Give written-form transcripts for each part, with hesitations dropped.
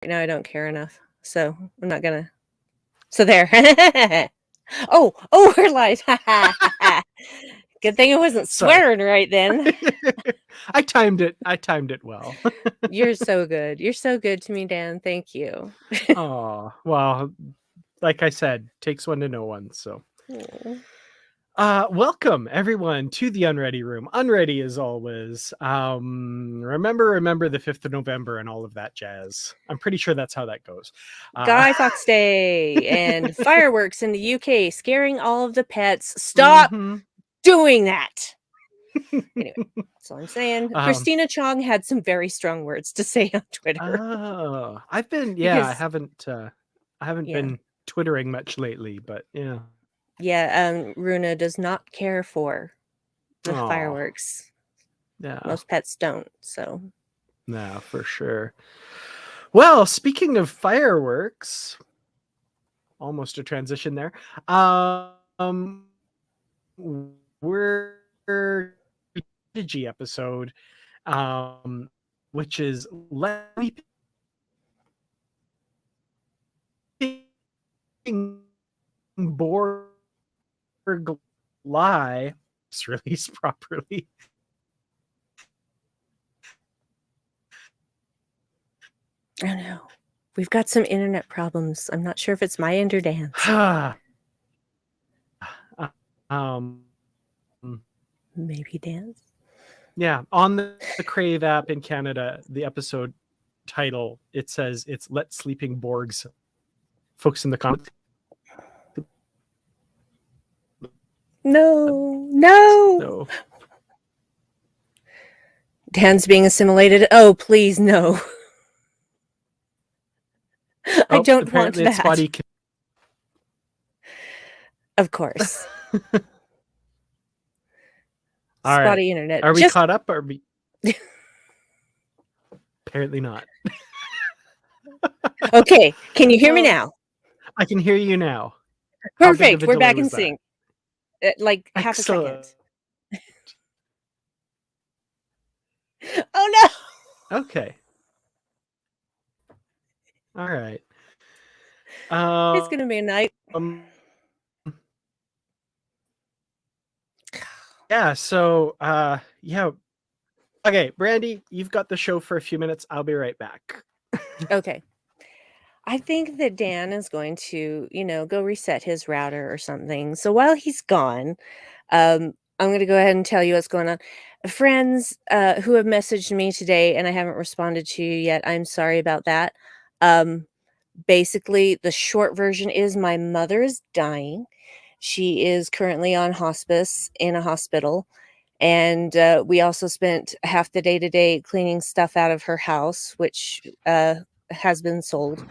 now I don't care enough. So I'm not gonna. So there. Oh, we're live. Good thing it wasn't Sorry. swearing right then. I timed it well. You're so good. You're so good to me, Dan. Thank you. Oh, well, like I said, takes one to know one. So, welcome everyone to the Unready room. Unready as always. Remember the 5th of November and all of that jazz. I'm pretty sure that's how that goes. Guy Fawkes Day and fireworks in the UK scaring all of the pets. Stop doing that. Anyway, that's all I'm saying. Christina Chong had some very strong words to say on Twitter. Oh, I haven't been twittering much lately, but yeah. Yeah, Runa does not care for the fireworks. Yeah. Most pets don't, so. No, for sure. Well, speaking of fireworks, almost a transition there. We're Prodigy episode, which is Sleeping Borg Lie. It's released properly. I don't know. We've got some internet problems. I'm not sure if it's my end or Dan's. Maybe Dan's. Yeah, on the Crave app in Canada, the episode title, it says it's Let Sleeping Borgs. Folks in the comments. No. Dan's being assimilated. Oh, please, no. I don't want that. Spotty. Of course. All Spotty right. internet. Are we caught up? Or are we... Apparently not. Okay. Can you hear me now? I can hear you now. Perfect. We're back in sync. Like half a second. Oh no. Okay. All right. It's gonna be a night. Yeah. So, yeah. Okay, Brandi, you've got the show for a few minutes. I'll be right back. Okay. I think that Dan is going to, go reset his router or something. So while he's gone, I'm going to go ahead and tell you what's going on. Friends who have messaged me today and I haven't responded to you yet, I'm sorry about that. Basically, the short version is my mother is dying. She is currently on hospice in a hospital. And we also spent half the day today cleaning stuff out of her house, which has been sold.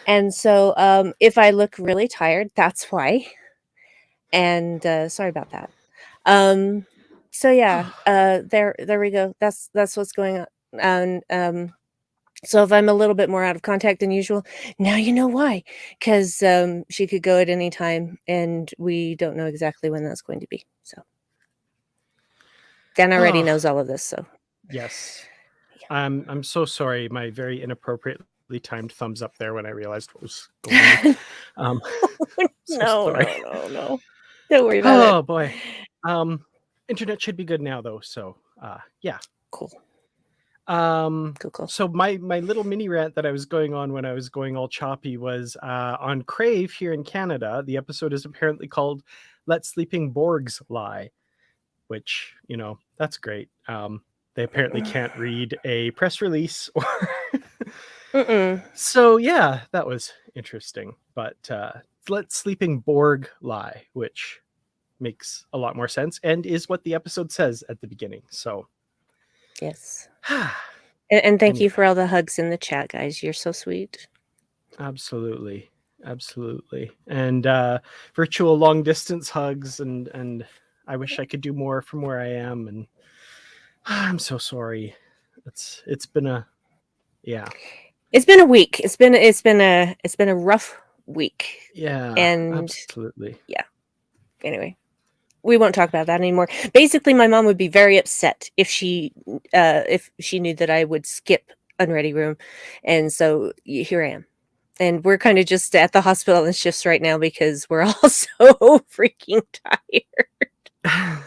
And so if I look really tired, that's why. And sorry about that. So yeah, there we go. That's what's going on. And so if I'm a little bit more out of contact than usual, now you know why. Because she could go at any time, and we don't know exactly when that's going to be. So Dan already knows all of this. So yes, yeah. I'm so sorry. My very inappropriately timed thumbs up there when I realized what was going on. No. Don't worry about it. Oh boy. Internet should be good now though. So yeah. Cool. Cool. So my little mini rant that I was going on when I was going all choppy was on Crave here in Canada. The episode is apparently called Let Sleeping Borgs Lie, which, that's great. They apparently can't read a press release or so yeah, that was interesting. But Let Sleeping Borg Lie, which makes a lot more sense and is what the episode says at the beginning. So yes. And thank you for all the hugs in the chat, guys. You're so sweet. Absolutely. And virtual long distance hugs and I wish I could do more from where I am, and I'm so sorry. It's been a week. It's been a rough week. Yeah. And absolutely. Yeah. Anyway, we won't talk about that anymore. Basically, my mom would be very upset if she knew that I would skip Unready room. And so here I am. And we're kind of just at the hospital in shifts right now because we're all so freaking tired.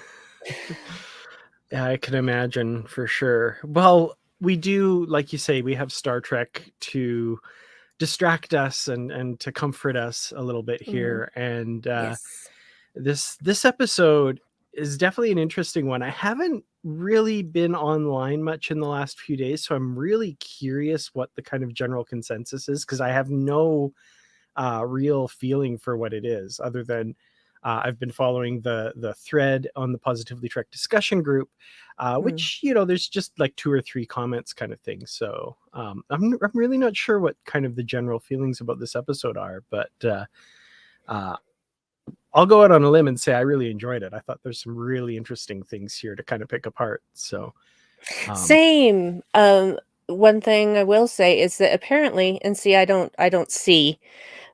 Yeah, I can imagine for sure. Well, we do, like you say, we have Star Trek to distract us and to comfort us a little bit Mm, here. And yes. this episode is definitely an interesting one. I haven't really been online much in the last few days, so I'm really curious what the kind of general consensus is, because I have no real feeling for what it is, other than I've been following the thread on the Positively Trek discussion group, Mm. which, there's just like 2 or 3 comments kind of thing. So I'm really not sure what kind of the general feelings about this episode are, but uh, I'll go out on a limb and say I really enjoyed it. I thought there's some really interesting things here to kind of pick apart. So Same. One thing I will say is that apparently, and see, I don't see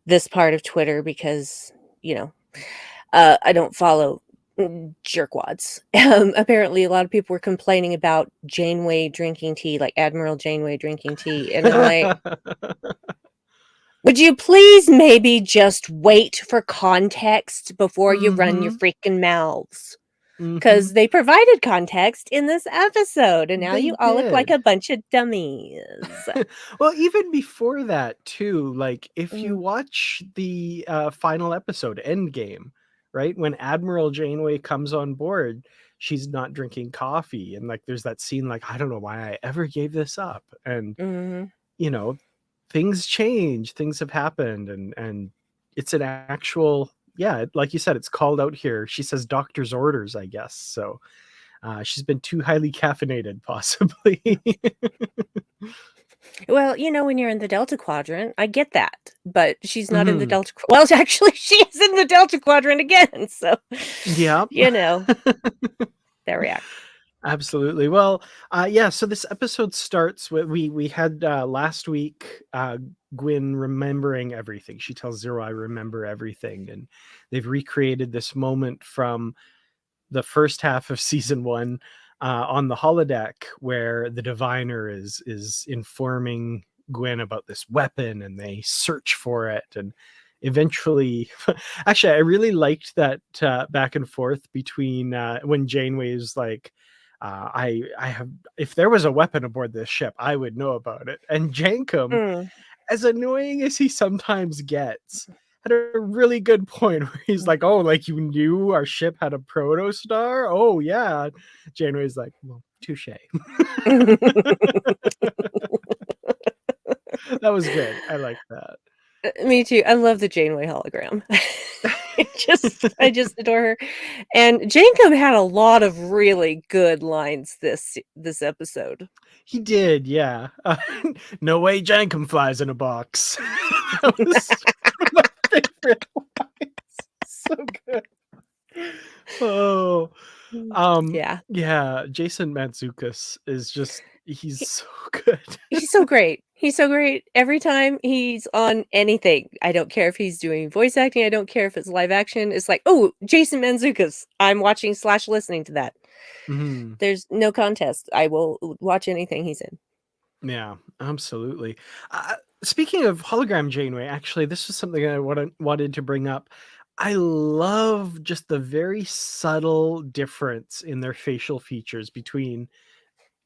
this part of Twitter because, you know, I don't follow jerkwads. Apparently, a lot of people were complaining about Janeway drinking tea, like Admiral Janeway drinking tea, and I'm like, would you please maybe just wait for context before you run your mhm, freaking mouths? mhm. Because they provided context in this episode, and now They you all look like did. a bunch of dummies. Well, even before that too, like if you Mm, watch the final episode, Endgame, right? When Admiral Janeway comes on board, she's not drinking coffee. And like there's that scene, like, I don't know why I ever gave this up. And, mhm. you know, things change, things have happened, and it's an actual, yeah, like you said, it's called out here. She says doctor's orders, I guess. So she's been too highly caffeinated, possibly. Well, when you're in the Delta Quadrant, I get that, but she's not in the Mhm. Delta well, actually, she is in the Delta Quadrant again, so, Yep. you know, that react. Absolutely. Well, yeah. So this episode starts with we had last week Gwyn remembering everything. She tells Zero, "I remember everything," and they've recreated this moment from the first half of season 1 on the holodeck, where the diviner is informing Gwyn about this weapon, and they search for it, and eventually actually I really liked that back and forth between when Janeway is like, I have, if there was a weapon aboard this ship, I would know about it. And Jankum, Mm, as annoying as he sometimes gets, had a really good point where he's mm. like, "Oh, like you knew our ship had a protostar? Oh yeah." Janeway's like, "Well, touche." That was good. I like that. Me too, I love the Janeway hologram. I just adore her, and Jacob had a lot of really good lines this episode. He did, yeah. No way Jankum flies in a box. That was my favorite lines. So good. Oh, Mm, yeah. yeah, Jason Mantzoukas is just, he's He so good. he's so great. He's so great every time he's on anything. I don't care if he's doing voice acting, I don't care if it's live action, it's like, "Oh, Jason Mantzoukas, I'm watching/listening to that." Mhm. There's no contest. I will watch anything he's in. Yeah, absolutely. Speaking of hologram Janeway, actually, this was something I wanted to bring up. I love just the very subtle difference in their facial features between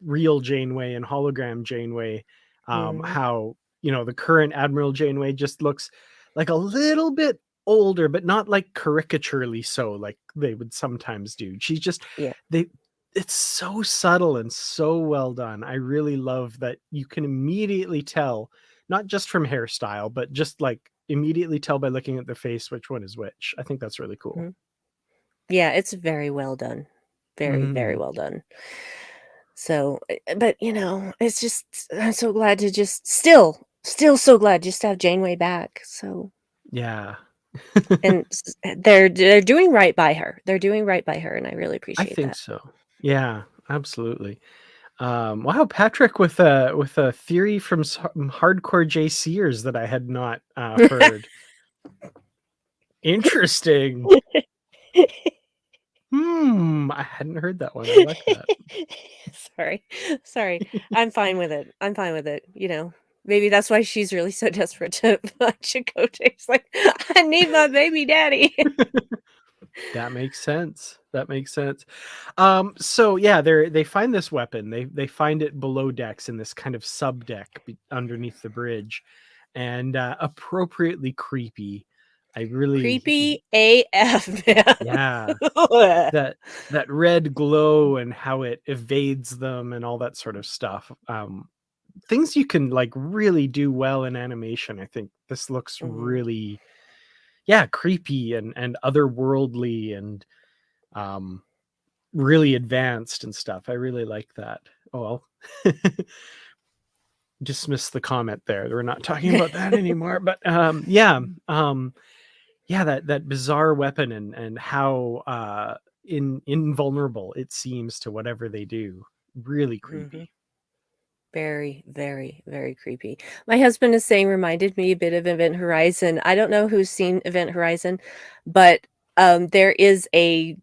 real Janeway and hologram Janeway. Mhm. How, the current Admiral Janeway just looks like a little bit older, but not like caricaturely so, like they would sometimes do. She's just, Yeah. they it's so subtle and so well done. I really love that you can immediately tell, not just from hairstyle, but just like immediately tell by looking at the face which one is which. I think that's really cool. Mhm. Yeah, it's very well done. Very, very Mhm. well done. So, but, it's just I'm so glad to just still so glad just to have Janeway back, so Yeah. and they're doing right by her. They're doing right by her, and I really I appreciate think that. so. Yeah, absolutely. Wow, Patrick with a theory from some hardcore JCers that I had not heard. Interesting. I hadn't heard that one. I like that. Sorry. I'm fine with it. Maybe that's why she's really so desperate to find Chakotay. It's like, I need my baby daddy. That makes sense. So yeah, they find this weapon. They find it below decks in this kind of sub deck underneath the bridge, and appropriately creepy. I really, Creepy AF, man. yeah, that red glow and how it evades them and all that sort of stuff. Things you can like really do well in animation. I think this looks really, yeah, creepy and otherworldly and really advanced and stuff. I really like that. Oh well. Dismiss the comment there. We're not talking about that anymore. But yeah, that bizarre weapon and how invulnerable it seems to whatever they do. Really creepy. Very, very, very creepy. My husband is saying reminded me a bit of Event Horizon. I don't know who's seen Event Horizon, but there is a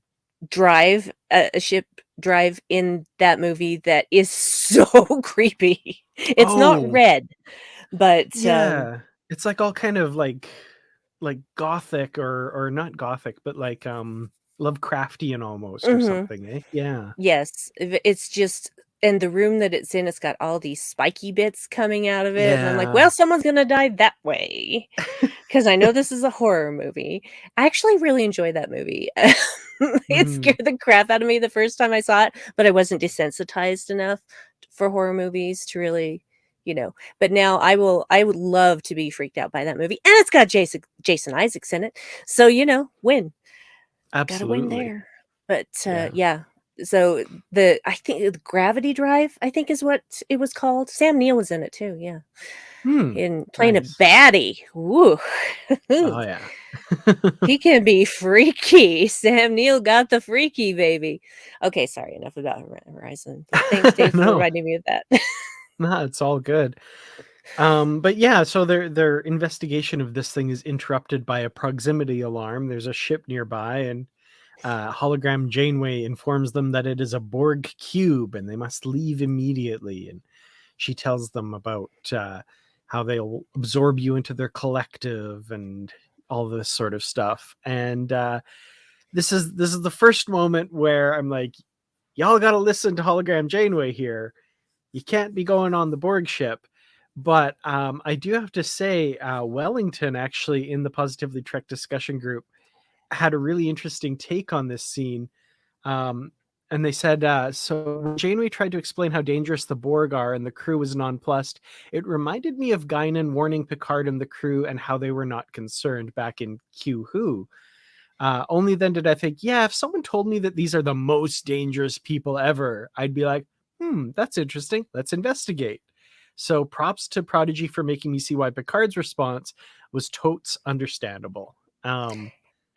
ship drive in that movie that is so creepy. It's not red, but yeah, it's like all kind of like gothic or not gothic, but like Lovecraftian almost or something, eh? Yeah. yes, it's just and the room that it's in, it's got all these spiky bits coming out of it, and I'm like, Yeah. well, someone's gonna die that way. Because I know this is a horror movie. I actually really enjoyed that movie. It scared the crap out of me the first time I saw it, but I wasn't desensitized enough for horror movies to really, But now I would love to be freaked out by that movie, and it's got Jason Isaacs in it, so win. Gotta win Absolutely. there. But Yeah. yeah. So I think the Gravity Drive, I think is what it was called. Sam Neill was in it too. Yeah. In playing a Nice. baddie. Woo. Oh yeah. He can be freaky. Sam Neill got the freaky baby. Okay, sorry, enough about Horizon. But thanks, Dave, for No, reminding me of that. no, it's all good. But yeah, so their investigation of this thing is interrupted by a proximity alarm. There's a ship nearby, and hologram Janeway informs them that it is a Borg cube and they must leave immediately. And she tells them about how they'll absorb you into their collective and all this sort of stuff. And this is the first moment where I'm like, y'all got to listen to hologram Janeway here. You can't be going on the Borg ship. But I do have to say, Wellington actually in the Positively Trek discussion group had a really interesting take on this scene. And they said, so when Janeway tried to explain how dangerous the Borg are and the crew was nonplussed, it reminded me of Guinan warning Picard and the crew and how they were not concerned back in Q Who. Only then did I think, yeah, if someone told me that these are the most dangerous people ever, I'd be like, that's interesting. Let's investigate. So props to Prodigy for making me see why Picard's response was totes understandable.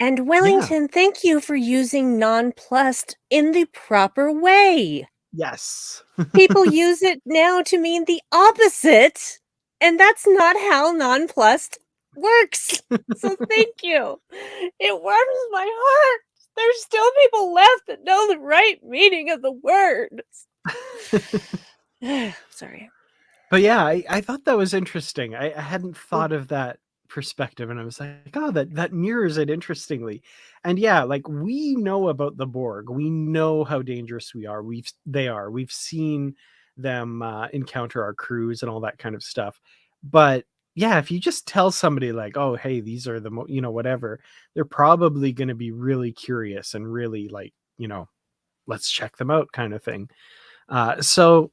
And Wellington, thank you for using nonplussed in the proper way. Yes. People use it now to mean the opposite, and that's not how nonplussed works. So thank you. It warms my heart. There's still people left that know the right meaning of the words. Sorry. But yeah, I thought that was interesting. I hadn't thought of that perspective, and I was like, oh, that mirrors it interestingly. And yeah, like we know about the Borg. We know how dangerous they are. We've seen them encounter our crews and all that kind of stuff. But yeah, if you just tell somebody like, oh, hey, these are the whatever, they're probably going to be really curious and really like, let's check them out kind of thing. So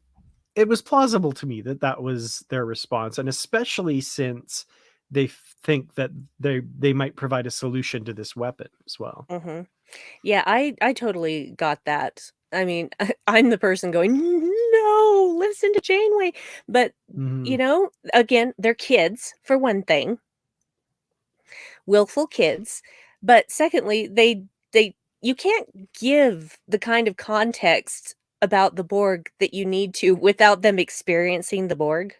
it was plausible to me that was their response, and especially since they think that they might provide a solution to this weapon as well. Yeah, I totally got that. I mean, I'm the person going, no, listen to Janeway. But, again, they're kids, for one thing. Willful kids. But secondly, you can't give the kind of context about the Borg that you need to without them experiencing the Borg.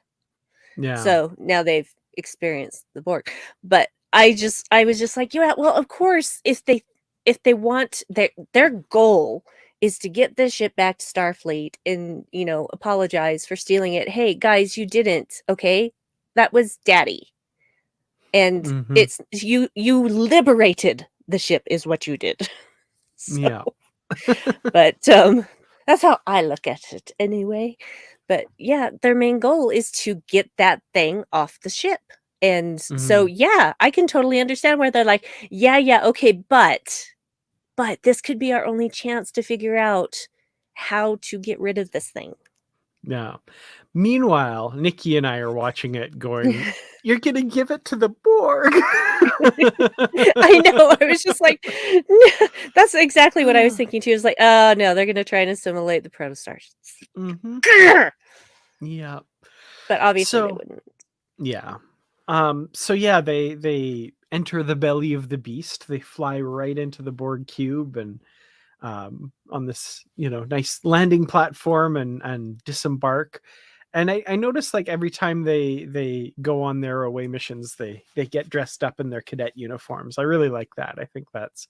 Yeah. So now they've experienced the Borg. But I was just like, yeah, well, of course, if they if they want their goal is to get this ship back to Starfleet and, apologize for stealing it. Hey, guys, you didn't, okay? That was Daddy. And it's you liberated the ship is what you did. So, Yeah. but that's how I look at it anyway. But yeah, their main goal is to get that thing off the ship. And so yeah, I can totally understand where they're like, yeah, okay, but this could be our only chance to figure out how to get rid of this thing. Yeah. Meanwhile, Nikki and I are watching it going, you're going to give it to the Borg. I know. I was just like, that's exactly what I was thinking too. It was like, oh no, they're going to try and assimilate the protostars. Yeah. But obviously they wouldn't. Yeah. So yeah, they enter the belly of the beast. They fly right into the Borg cube and on this, nice landing platform and disembark. And I noticed like every time they go on their away missions, they get dressed up in their cadet uniforms. I really like that. I think that's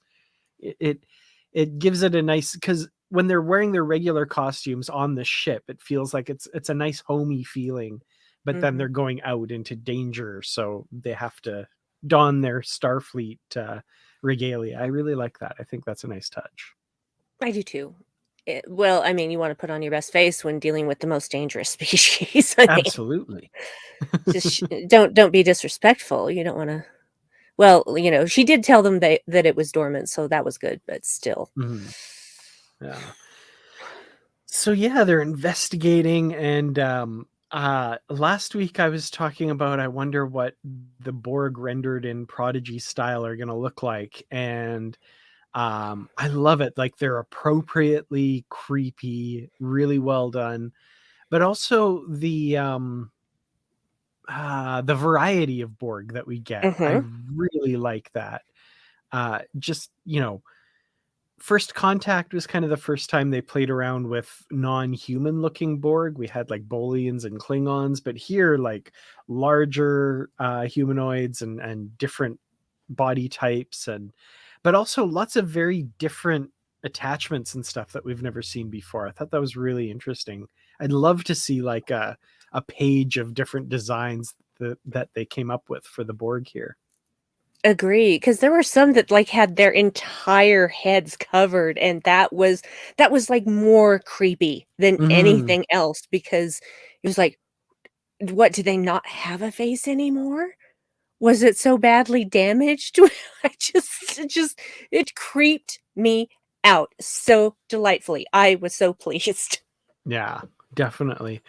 it gives it a nice, because when they're wearing their regular costumes on the ship, it feels like it's a nice homey feeling. But then they're going out into danger, so they have to don their Starfleet regalia. I really like that. I think that's a nice touch. I do too. Well, I mean, you want to put on your best face when dealing with the most dangerous species. Absolutely. Just don't be disrespectful. You don't want to. Well, she did tell them that it was dormant, so that was good. But still, yeah. So yeah, they're investigating, and last week I was talking about I wonder what the Borg rendered in Prodigy style are going to look like, and I love it. Like, they're appropriately creepy, really well done, but also the variety of Borg that we get. I really like that. Just, First Contact was kind of the first time they played around with non-human looking Borg. We had like Bolians and Klingons, but here like larger humanoids and different body types, but also lots of very different attachments and stuff that we've never seen before. I thought that was really interesting. I'd love to see like a page of different designs that they came up with for the Borg here. agree, because there were some that like had their entire heads covered, and that was like more creepy than anything else, because it was like, what, do they not have a face anymore? Was it so badly damaged? It creeped me out so delightfully. I was so pleased. Yeah, definitely.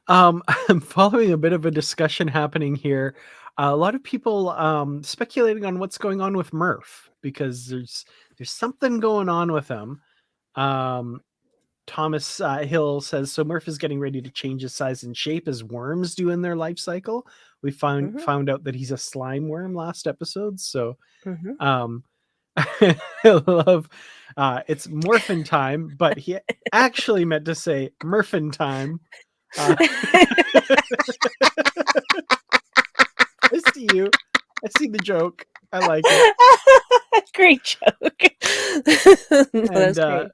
I'm following a bit of a discussion happening here. A lot of people speculating on what's going on with Murph, because there's something going on with him. Thomas Hill says, so Murph is getting ready to change his size and shape as worms do in their life cycle. We found out that he's a slime worm last episode. So I love it's morphin time, but he actually meant to say Murphin time. I see you. I see the joke. I like it. Great joke. No, that's great.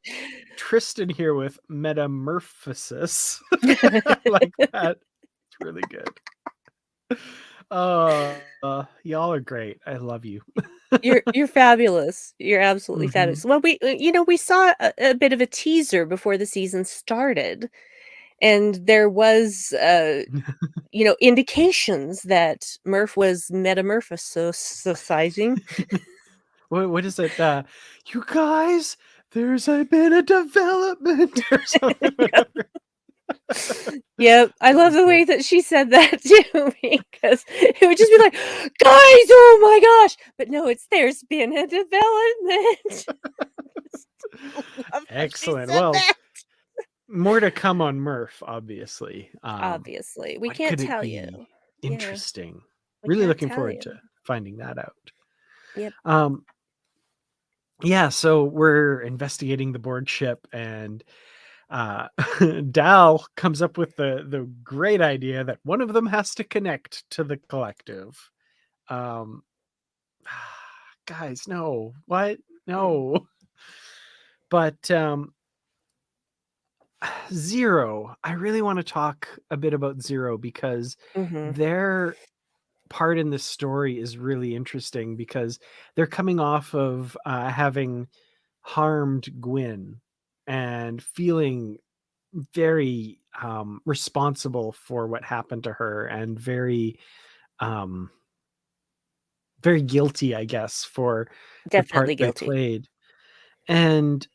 Tristan here with metamorphosis. I like that. It's really good. Y'all are great. I love you. You're fabulous. You're absolutely fabulous. Well, we saw a bit of a teaser before the season started, and there was indications that Murph was metamorphosizing. What is it? You guys, there's been a development or something. Yep, I love the way that she said that to me, because it would just be like, guys, oh my gosh, but no, there's been a development. Excellent. Well, more to come on Murph, obviously. Obviously, we can't tell you. Interesting. Yeah. Really looking forward to finding that out. Yep. Yeah, so we're investigating the Borg ship, and Dal comes up with the great idea that one of them has to connect to the collective. Guys, no, what? No. But Zero, I really want to talk a bit about Zero because Mm-hmm. their part in this story is really interesting because they're coming off of having harmed Gwyn and feeling very responsible for what happened to her and um, very guilty, I guess, for the part Definitely they guilty. played. And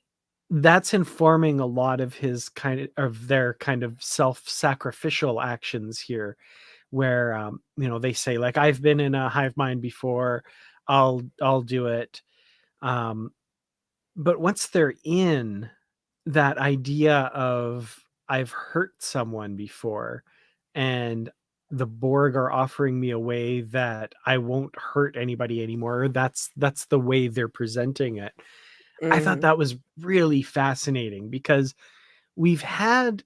that's informing a lot of their kind of self-sacrificial actions here, where they say, like, I've been in a hive mind before, I'll do it. But once they're in, that idea of I've hurt someone before and the Borg are offering me a way that I won't hurt anybody anymore, that's the way they're presenting it. I thought Mm-hmm. that was really fascinating because we've had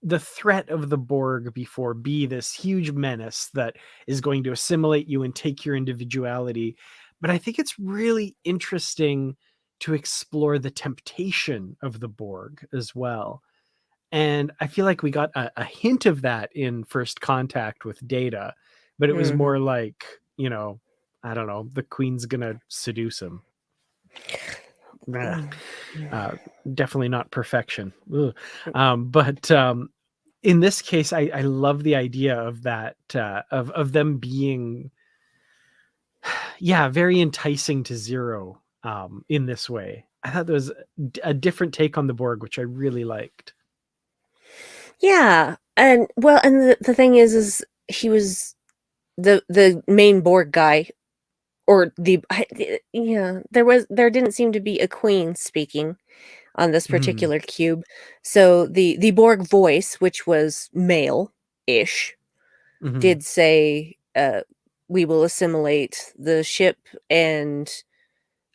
the threat of the Borg before be this huge menace that is going to assimilate you and take your individuality. But I think it's really interesting to explore the temptation of the Borg as well. And I feel like we got a hint of that in First Contact with Data, but it was Mm-hmm. more like, I don't know, the Queen's gonna seduce him. Nah, uh, definitely not perfection. But in this case, I love the idea of that, of them being, yeah, very enticing to Zero in this way. I thought there was a different take on the Borg, which I really liked. Yeah, and well, and the thing is he was the main Borg guy, or yeah, there didn't seem to be a queen speaking on this Mhm, particular cube, so the Borg voice, which was male-ish, mhm. did say, "We will assimilate the ship," and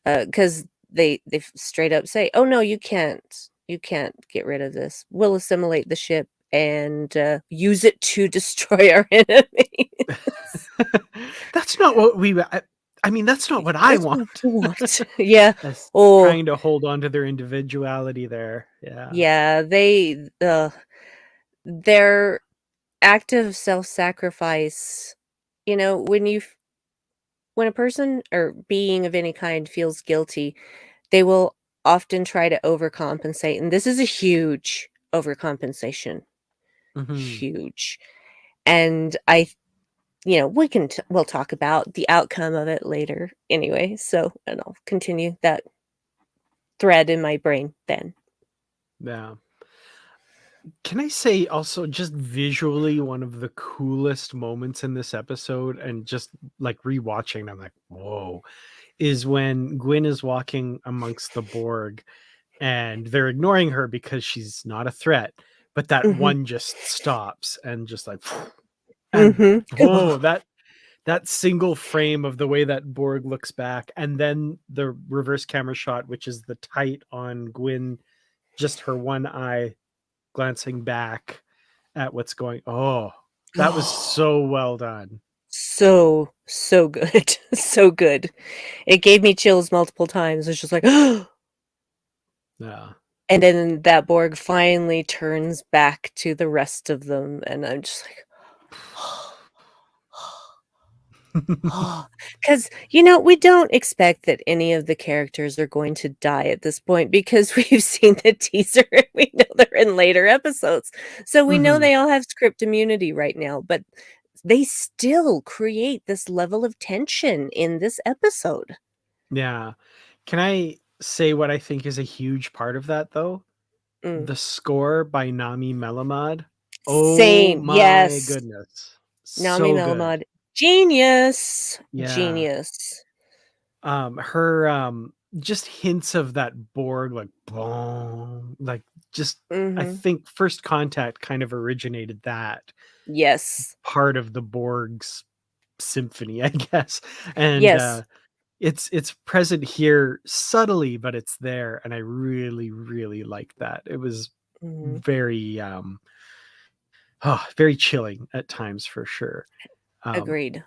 because they straight up say, "Oh no, you can't get rid of this. We'll assimilate the ship and use it to destroy our enemy." That's not what I mean, that's not what I That's want. what we want. Yeah. As Oh, trying to hold on to their individuality there. Yeah. yeah. Their act of self-sacrifice. When a person or being of any kind feels guilty, they will often try to overcompensate, and this is a huge overcompensation. Mhm. Huge. And we'll talk about the outcome of it later anyway, so and I'll continue that thread in my brain then. Yeah. Can I say also, just visually, one of the coolest moments in this episode, and just like rewatching, I'm like, whoa, is when Gwyn is walking amongst the Borg and they're ignoring her because she's not a threat, but that Mhm. one just stops and just like, and Mhm. whoa, that single frame of the way that Borg looks back, and then the reverse camera shot, which is the tight on Gwyn, just her one eye glancing back at what's going. Oh, that was Oh, so well done. so good. So good. It gave me chills multiple times. It's just like, and Yeah. then that Borg finally turns back to the rest of them, and I'm just like, because we don't expect that any of the characters are going to die at this point because we've seen the teaser and we know they're in later episodes. So we know Mhm. they all have script immunity right now, but they still create this level of tension in this episode. Yeah. Can I say what I think is a huge part of that, though? Mm. The score by Nami Melamad. Oh Same. my Yes. goodness. Nami So good. Melmod. Genius. Yeah. Genius. Her just hints of that Borg, like boom, like, just, I Hmm. think First Contact kind of originated that Yes. part of the Borg's symphony, I guess. And Yes. it's present here subtly, but it's there, and I really, really liked that. It was Hmm. very very chilling at times, for sure. Um, Agreed.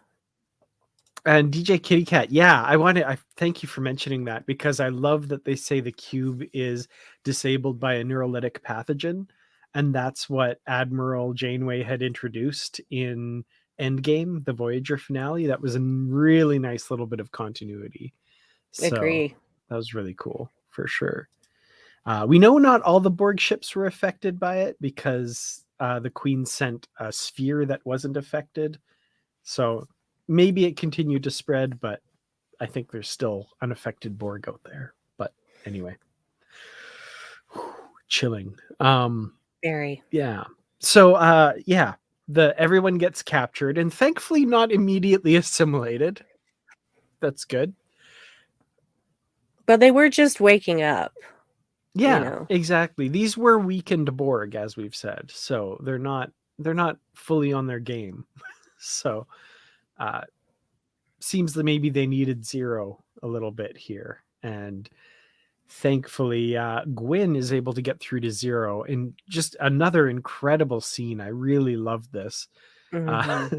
And DJ Kitty Cat, I thank you for mentioning that, because I love that they say the cube is disabled by a neurolytic pathogen, and that's what Admiral Janeway had introduced in Endgame, the Voyager finale. That was a really nice little bit of continuity. So Agree. that was really cool for sure. We know not all the Borg ships were affected by it, because the Queen sent a sphere that wasn't affected. So maybe it continued to spread, but I think there's still unaffected Borg out there. But anyway, chilling. Very. Yeah. So everyone gets captured, and thankfully not immediately assimilated. That's good. But they were just waking up. Yeah, exactly. These were weakened Borg, as we've said, so they're not fully on their game. So seems that maybe they needed Zero a little bit here, and thankfully Gwyn is able to get through to Zero in just another incredible scene. I really love this. Mm-hmm.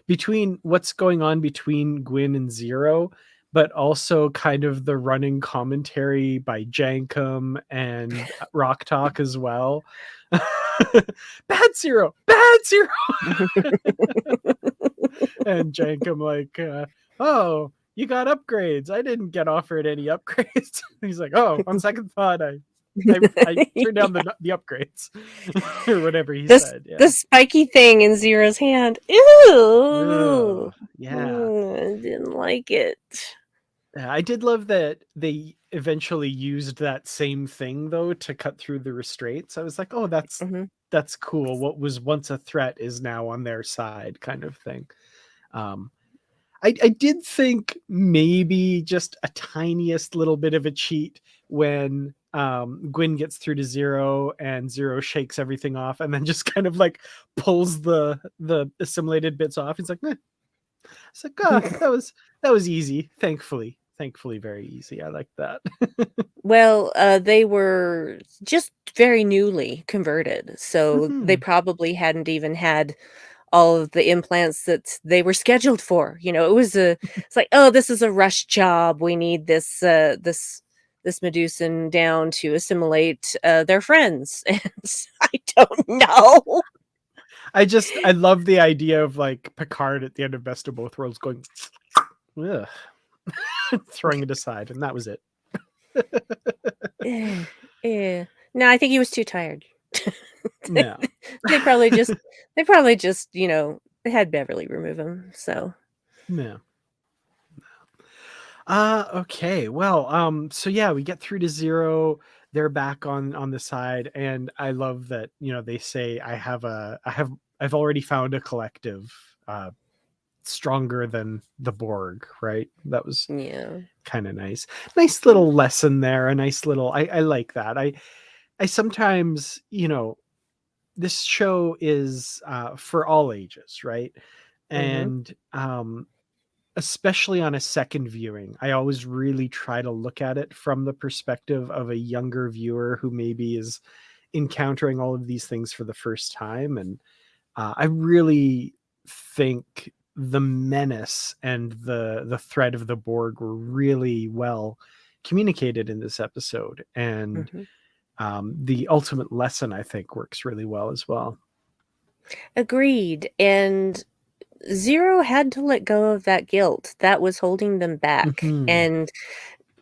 Between what's going on between Gwyn and Zero, but also kind of the running commentary by Jankum and Rock Talk as well. Bad Zero, bad Zero. And Jankum like, oh, you got upgrades. I didn't get offered any upgrades. He's like, oh, on second thought, I turned down the upgrades or whatever he said. Yeah. The spiky thing in Zero's hand. Ugh, Ew. yeah. I didn't like it. I did love that they eventually used that same thing though to cut through the restraints. I was like, oh, that's cool. What was once a threat is now on their side, kind of thing. I did think maybe just a tiniest little bit of a cheat when Gwyn gets through to Zero and Zero shakes everything off and then just kind of like pulls the assimilated bits off. He's like, eh. It's like, that was easy. Thankfully, very easy. I like that. Well, they were just very newly converted, so they probably hadn't even had all of the implants that they were scheduled for. It's like, oh, this is a rush job. We need this Medusan down to assimilate their friends. And I don't know. I love the idea of like Picard at the end of Best of Both Worlds going, ugh, throwing it aside, and that was it. Yeah. No, I think he was too tired. No. They probably just, they had Beverly remove him. So No. Okay. Well, so yeah, we get through to Zero. They're back on the side, and I love that, they say I've already found a collective stronger than the Borg, right? That was kind of nice. Nice little lesson there. A nice little I like that. I sometimes, this show is for all ages, right? And especially on a second viewing, I always really try to look at it from the perspective of a younger viewer who maybe is encountering all of these things for the first time. And I really think the menace and the threat of the Borg were really well communicated in this episode. And the ultimate lesson, I think, works really well as well. Agreed. And Zero had to let go of that guilt that was holding them back and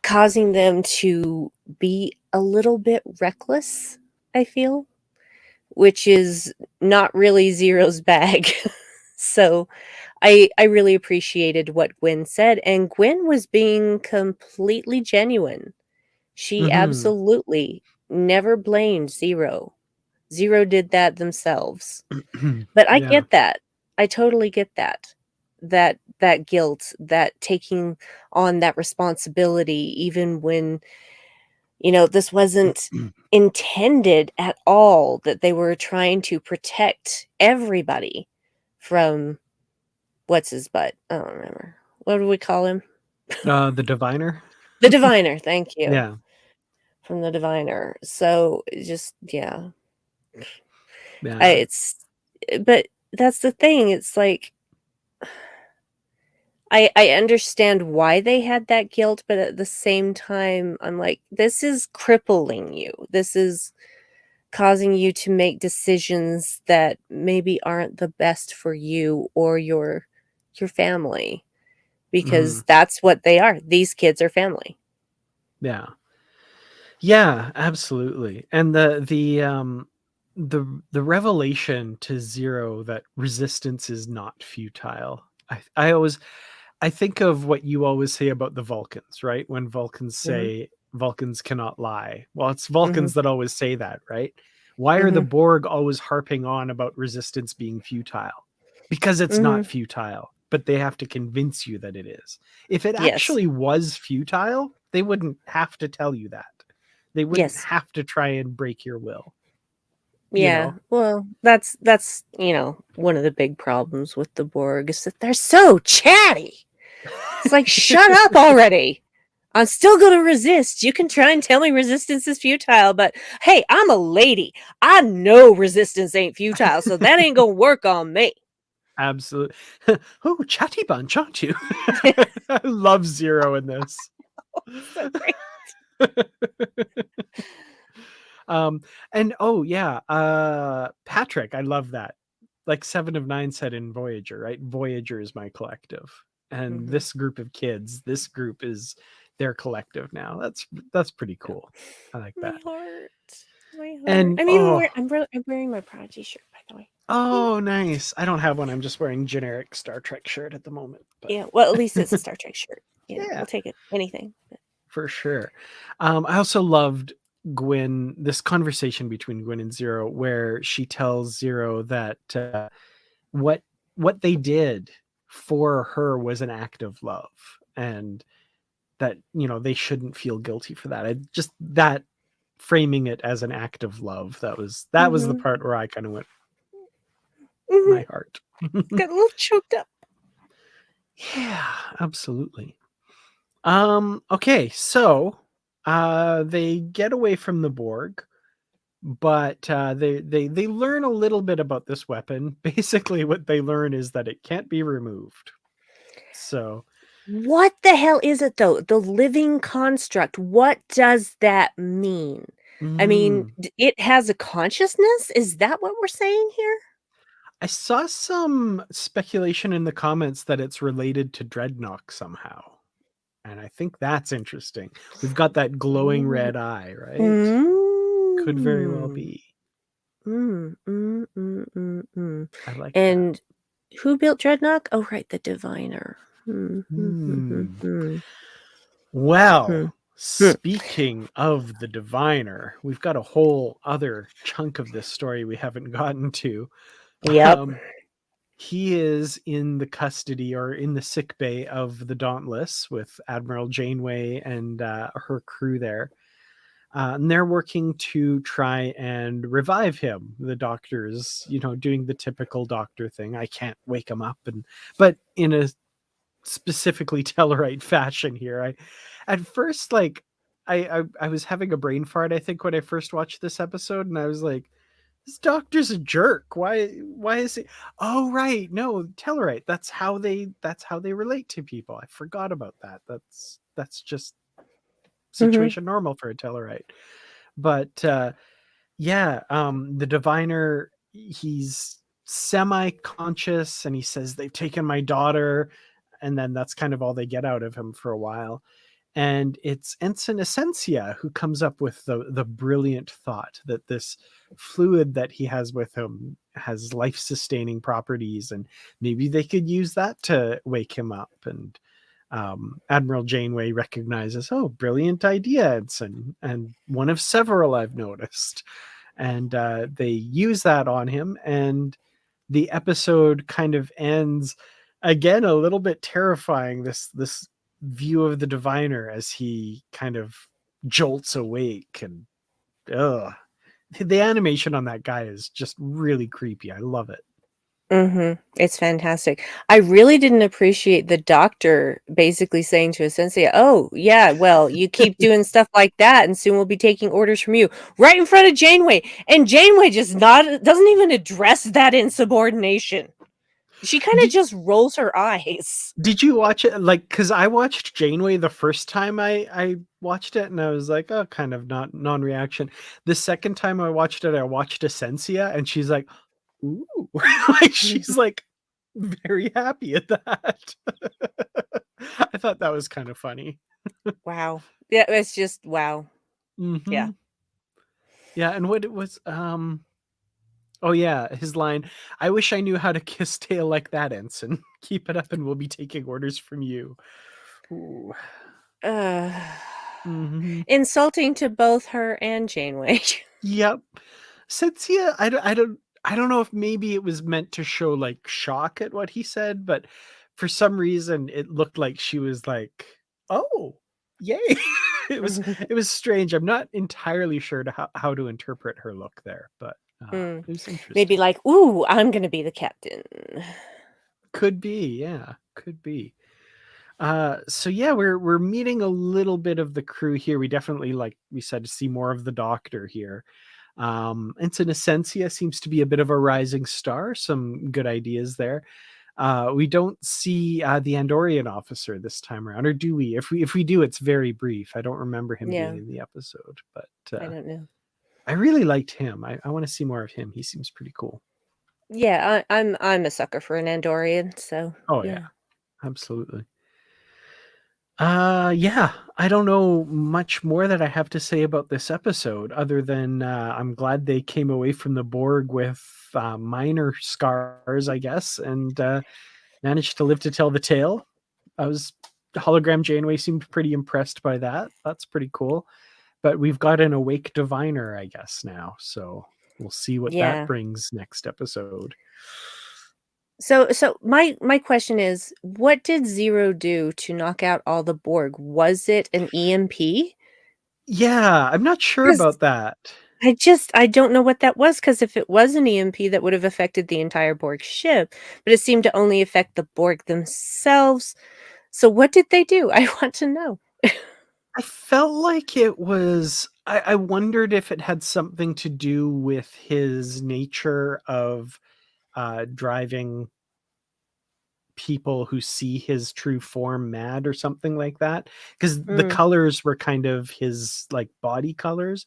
causing them to be a little bit reckless, I feel, which is not really Zero's bag. So I really appreciated what Gwyn said, and Gwyn was being completely genuine. She absolutely never blamed Zero. Zero did that themselves. But I get that. I totally get that. That guilt, that taking on that responsibility, even when, this wasn't intended at all, that they were trying to protect everybody from what's his butt? I don't remember. What do we call him? The Diviner. The Diviner, thank you. Yeah. From the Diviner. So just Yeah. but that's the thing. It's like I understand why they had that guilt, but at the same time, I'm like, this is crippling you. This is causing you to make decisions that maybe aren't the best for you or your family, because that's what they are. These kids are family. Yeah. Yeah, absolutely. And the revelation to Zero that resistance is not futile. I think of what you always say about the Vulcans, right? When Vulcans Mhm. say Vulcans cannot lie. Well, it's Mhm. Vulcans that always say that, right? Why are the Mhm. Borg always harping on about resistance being futile? Because it's not Mhm. futile, but they have to convince you that it is. If it Yes. actually was futile, they wouldn't have to tell you that. They wouldn't Yes. have to try and break your will, you Yeah. know? Well, that's, one of the big problems with the Borg is that they're so chatty. It's like, shut up already. I'm still going to resist. You can try and tell me resistance is futile, but hey, I'm a lady. I know resistance ain't futile, so that ain't going to work on me. Absolutely. Oh, chatty bunch, aren't you? I love Zero in this. So great. And oh yeah, Patrick, I love that. Like Seven of Nine said in Voyager, right? Voyager is my collective, and Mhm. this group of kids, this group is their collective now. That's pretty cool. I like My that. heart. My heart. And I'm wearing my Prodigy shirt, by the way. oh, nice. I don't have one. I'm just wearing generic Star Trek shirt at the moment, but Yeah, well, at least it's a Star Trek shirt. yeah, We'll take it. Anything. for sure. I also loved Gwyn, this conversation between Gwyn and Zero, where she tells Zero that what what they did for her was an act of love, and that they shouldn't feel guilty for that. I just that framing it as an act of love, that was the Mhm. part where I kind of went Mhm. my heart. Got a little choked up. Yeah, absolutely. Okay, so they get away from the Borg, but they learn a little bit about this weapon. Basically what they learn is that it can't be removed. So What the hell is it, though? The living construct. What does that mean? I mean, mm, it has a consciousness? Is that what we're saying here? I saw some speculation in the comments that it's related to Dreadnought somehow, and I think that's interesting. We've got that glowing Mm. red eye, right? Could very well Mm. be. Mm. I like that. And who built Dreadnought? Oh, right, the diviner. Hmm. Hmm. Well, Hmm. speaking of the diviner, we've got a whole other chunk of this story we haven't gotten to. Yep. Um, he is in the custody or in the sick bay of the Dauntless with Admiral Janeway and her crew there. And they're working to try and revive him. The doctor's, doing the typical doctor thing. I can't wake him up, but in a specifically Tellarite fashion here. At first, like, I was having a brain fart, I think, when I first watched this episode, and I was like, this doctor's a jerk. Why is he? Oh, right. No, Tellarite. That's how they relate to people. I forgot about that. That's just Hmm. situation normal for a Tellarite. But yeah, the diviner, he's semi-conscious, and he says they've taken my daughter, and then that's kind of all they get out of him for a while. And it's Ensign Essentia who comes up with the brilliant thought that this fluid that he has with him has life-sustaining properties, and maybe they could use that to wake him up. And Admiral Janeway recognizes, oh, brilliant idea, Ensign, and one of several I've noticed. And they use that on him, and the episode kind of ends again a little bit terrifying. This view of the diviner as he kind of jolts awake, and the animation on that guy is just really creepy. I love it. It's fantastic. I really didn't appreciate the doctor basically saying to Essentia, "Oh, yeah, well, you keep doing stuff like that, and soon we'll be taking orders from you." Right in front of Janeway. And Janeway just not doesn't even address that insubordination. She kind of just rolls her eyes. Did you watch it? Like, because I watched Janeway the first time I watched it, and I was like, oh, kind of not non-reaction. The second time I watched it, I watched Essentia, and she's like, ooh, like she's like very happy at that. I thought that was kind of funny. Wow. Yeah, it's just wow. Yeah. Yeah, and what it was, oh yeah, his line, I wish I knew how to kiss tail like that, Ensign. Keep it up and we'll be taking orders from you. Ooh. Insulting to both her and Janeway. Yep. Sensia, I don't know if maybe it was meant to show like shock at what he said, but for some reason it looked like she was like, "Oh, yay." It was strange. I'm not entirely sure to how to interpret her look there, but it was interesting. Maybe like, ooh, I'm gonna be the captain. Could be, yeah, could be. So yeah, we're meeting a little bit of the crew here. We definitely, like we said, see more of the Doctor here. Ensign Essentia seems to be a bit of a rising star. Some good ideas there. We don't see the Andorian officer this time around, or do we? If we do, it's very brief. I don't remember him being in the episode, but I don't know. I really liked him. I want to see more of him. He seems pretty cool. Yeah, I'm a sucker for an Andorian, so oh yeah absolutely. Yeah, I don't know much more that I have to say about this episode other than I'm glad they came away from the Borg with minor scars, I guess, and managed to live to tell the tale. Hologram Janeway seemed pretty impressed by that. That's pretty cool. But we've got an awake diviner, I guess, now. So we'll see what that brings next episode. So my question is, what did Zero do to knock out all the Borg? Was it an EMP? Yeah, I'm not sure about that. I don't know what that was, because if it was an EMP, that would have affected the entire Borg ship, but it seemed to only affect the Borg themselves. So what did they do? I want to know. I felt like it was. I wondered if it had something to do with his nature of driving people who see his true form mad or something like that, because the colors were kind of his like body colors.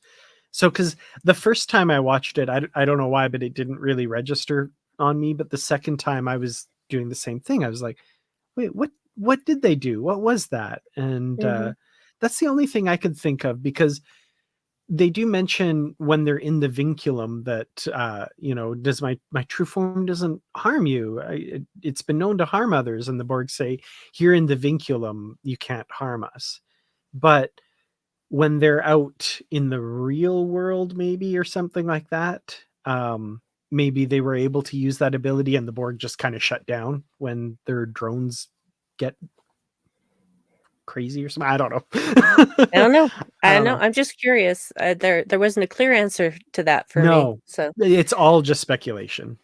So because the first time I watched it, I don't know why, but it didn't really register on me. But the second time I was doing the same thing. I was like, wait, what did they do? What was that? And that's the only thing I could think of, because they do mention when they're in the vinculum that does my true form doesn't harm you. It's been known to harm others, and the Borg say, here in the vinculum you can't harm us. But when they're out in the real world, maybe, or something like that, maybe they were able to use that ability, and the Borg just kind of shut down when their drones get crazy or something. I don't know. I don't know. I'm just curious. There wasn't a clear answer to that for me. So it's all just speculation.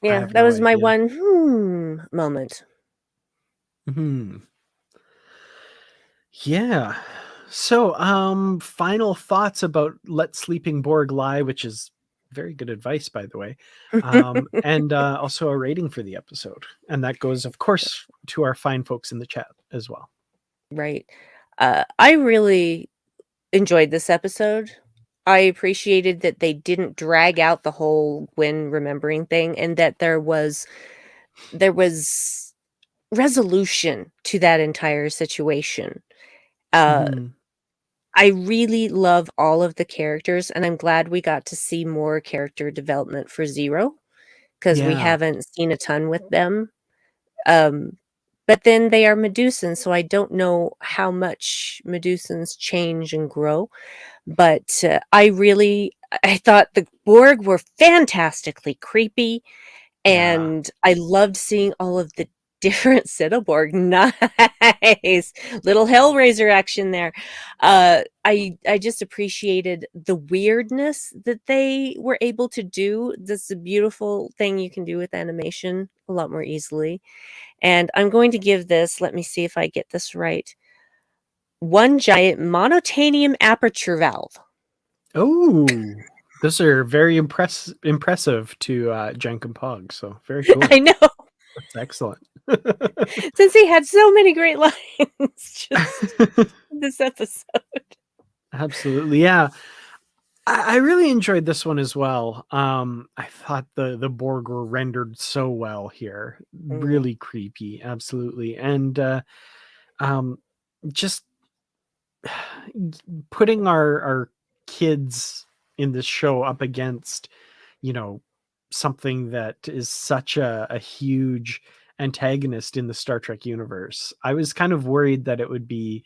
Yeah, that was my one moment. Yeah. So, final thoughts about Let Sleeping Borg Lie, which is very good advice, by the way, and also a rating for the episode. And that goes, of course, to our fine folks in the chat as well. Right. I really enjoyed this episode. I appreciated that they didn't drag out the whole Gwen remembering thing, and that there was resolution to that entire situation. I really love all of the characters, and I'm glad we got to see more character development for Zero, because we haven't seen a ton with them. But then they are Medusans, so I don't know how much Medusans change and grow. But I thought the Borg were fantastically creepy, and I loved seeing all of the different Cineborg. Nice little Hellraiser action there. I just appreciated the weirdness that they were able to do. That's a beautiful thing you can do with animation a lot more easily. And I'm going to give this, let me see if I get this right, one giant monotanium aperture valve. Oh, those are very impressive to Jank and Pog. So very cool. I know. That's excellent. Since he had so many great lines just this episode. Absolutely, yeah. I really enjoyed this one as well. I thought the Borg were rendered so well here. Really creepy, absolutely. And just putting our kids in this show up against, something that is such a huge antagonist in the Star Trek universe. I was kind of worried that it would be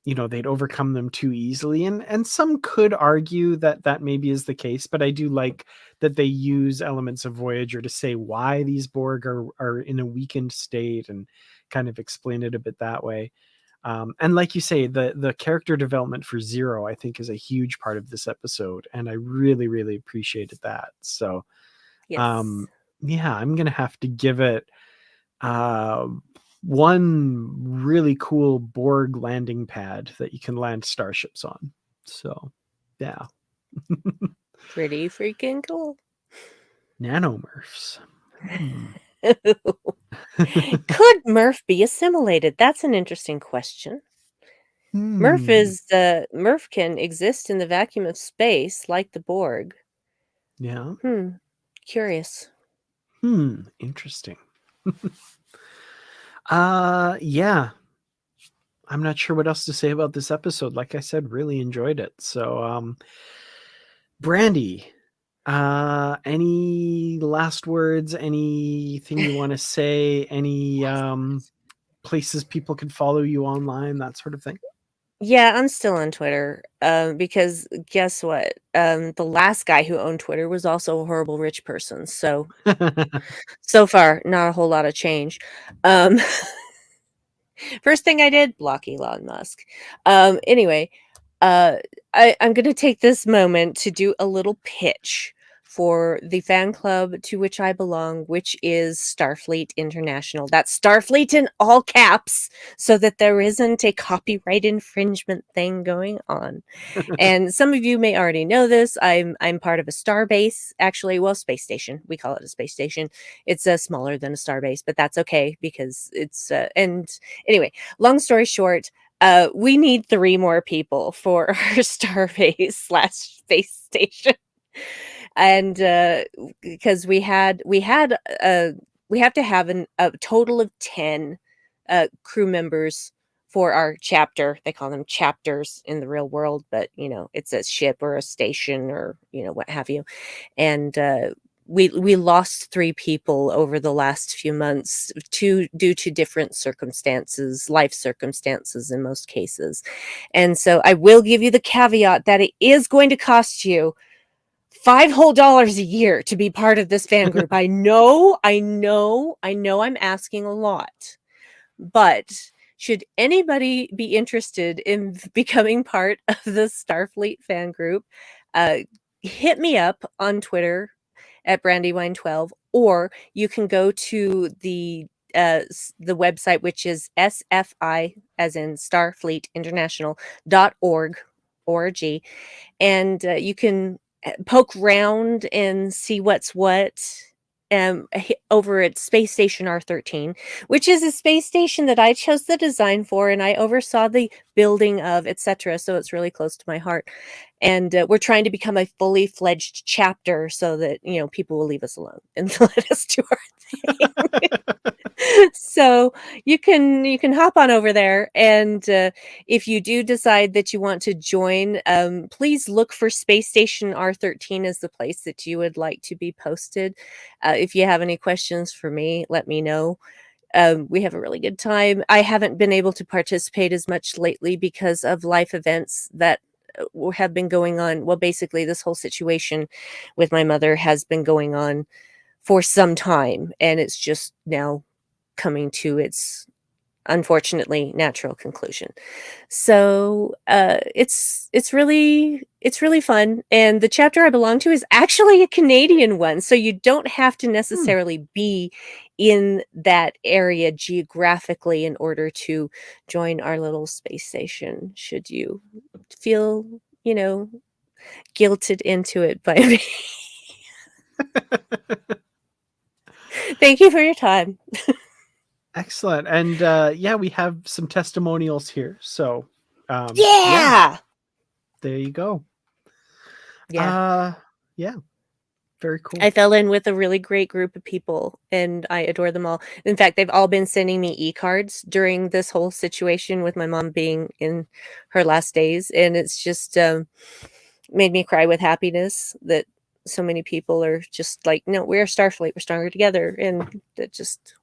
they'd overcome them too easily, and some could argue that that maybe is the case, but I do like that they use elements of Voyager to say why these Borg are in a weakened state and kind of explain it a bit that way. And like you say, the character development for Zero, I think, is a huge part of this episode, and I really, really appreciated that. So, Yes. Yeah, I'm gonna have to give it one really cool Borg landing pad that you can land starships on. So, yeah. Pretty freaking cool. Nanomorphs. Could Murph be assimilated? That's an interesting question. Murph can exist in the vacuum of space like the Borg. Yeah. Curious. Interesting. Yeah. I'm not sure what else to say about this episode. Like I said, really enjoyed it. So, Brandi, any last words? Anything you want to say? Any places people can follow you online? That sort of thing. Yeah, I'm still on Twitter, because guess what? The last guy who owned Twitter was also a horrible rich person. So far, not a whole lot of change. First thing I did, block Elon Musk. Anyway, I'm going to take this moment to do a little pitch for the fan club to which I belong, which is Starfleet International. That's Starfleet in all caps, so that there isn't a copyright infringement thing going on. And some of you may already know this. I'm part of a star base, actually, well, space station. We call it a space station. It's smaller than a star base, but that's okay because it's and anyway, long story short, we need 3 more people for our star base slash space station. And because we have to have a total of 10 crew members for our chapter. They call them chapters in the real world, but it's a ship or a station or what have you. And we lost 3 people over the last few months due to different circumstances, life circumstances in most cases. And so I will give you the caveat that it is going to cost you $5 whole a year to be part of this fan group. I know I'm asking a lot, but should anybody be interested in becoming part of the Starfleet fan group, hit me up on Twitter at Brandywine12, or you can go to the website, which is SFI, as in Starfleet International .org, and you can poke around and see what's what over at Space Station R13, which is a space station that I chose the design for and I oversaw the building of, etc. So it's really close to my heart. And we're trying to become a fully fledged chapter so that people will leave us alone and let us do our thing. So you can hop on over there, and if you do decide that you want to join, please look for Space Station R13 as the place that you would like to be posted. If you have any questions for me, let me know. We have a really good time. I haven't been able to participate as much lately because of life events that have been going on. Well, basically, this whole situation with my mother has been going on for some time, and it's just now coming to its unfortunately natural conclusion. So it's really fun, and the chapter I belong to is actually a Canadian one, so you don't have to necessarily be in that area geographically in order to join our little space station, should you feel guilted into it by me. Thank you for your time. Excellent. And yeah, we have some testimonials here. So Yeah. There you go. Yeah. Yeah. Very cool. I fell in with a really great group of people, and I adore them all. In fact, they've all been sending me e-cards during this whole situation with my mom being in her last days, and it's just made me cry with happiness that so many people are just like, no, we're Starfleet, we're stronger together, and that just,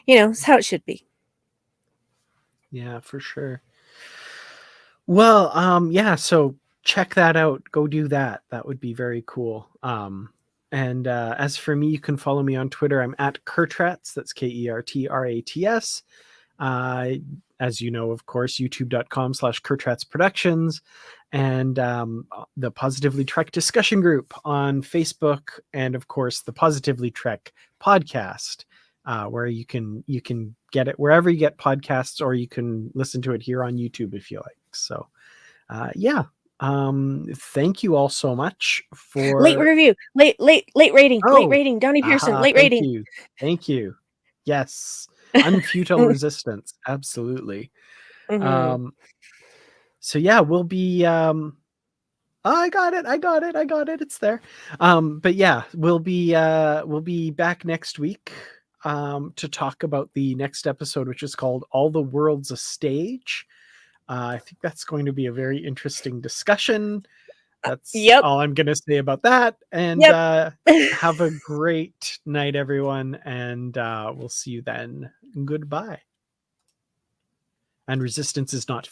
it's how it should be. Yeah, for sure. Well, yeah, so check that out. Go do that. That would be very cool. And as for me, you can follow me on Twitter. I'm at Kertrats. That's KERTRATS. As you know, of course, youtube.com/Kertrats Productions, and the Positively Trek discussion group on Facebook, and of course, the Positively Trek podcast, where you can get it wherever you get podcasts, or you can listen to it here on YouTube if you like. So, yeah. Thank you all so much for late review, late rating. Donnie Pearson, late thank rating. Thank you. Yes. Unfutile resistance. Absolutely. Mm-hmm. So yeah, we'll be I got it. It's there. But yeah, we'll be back next week to talk about the next episode, which is called All the World's a Stage. I think that's going to be a very interesting discussion. That's all I'm going to say about that. And have a great night, everyone. And we'll see you then. Goodbye. And resistance is not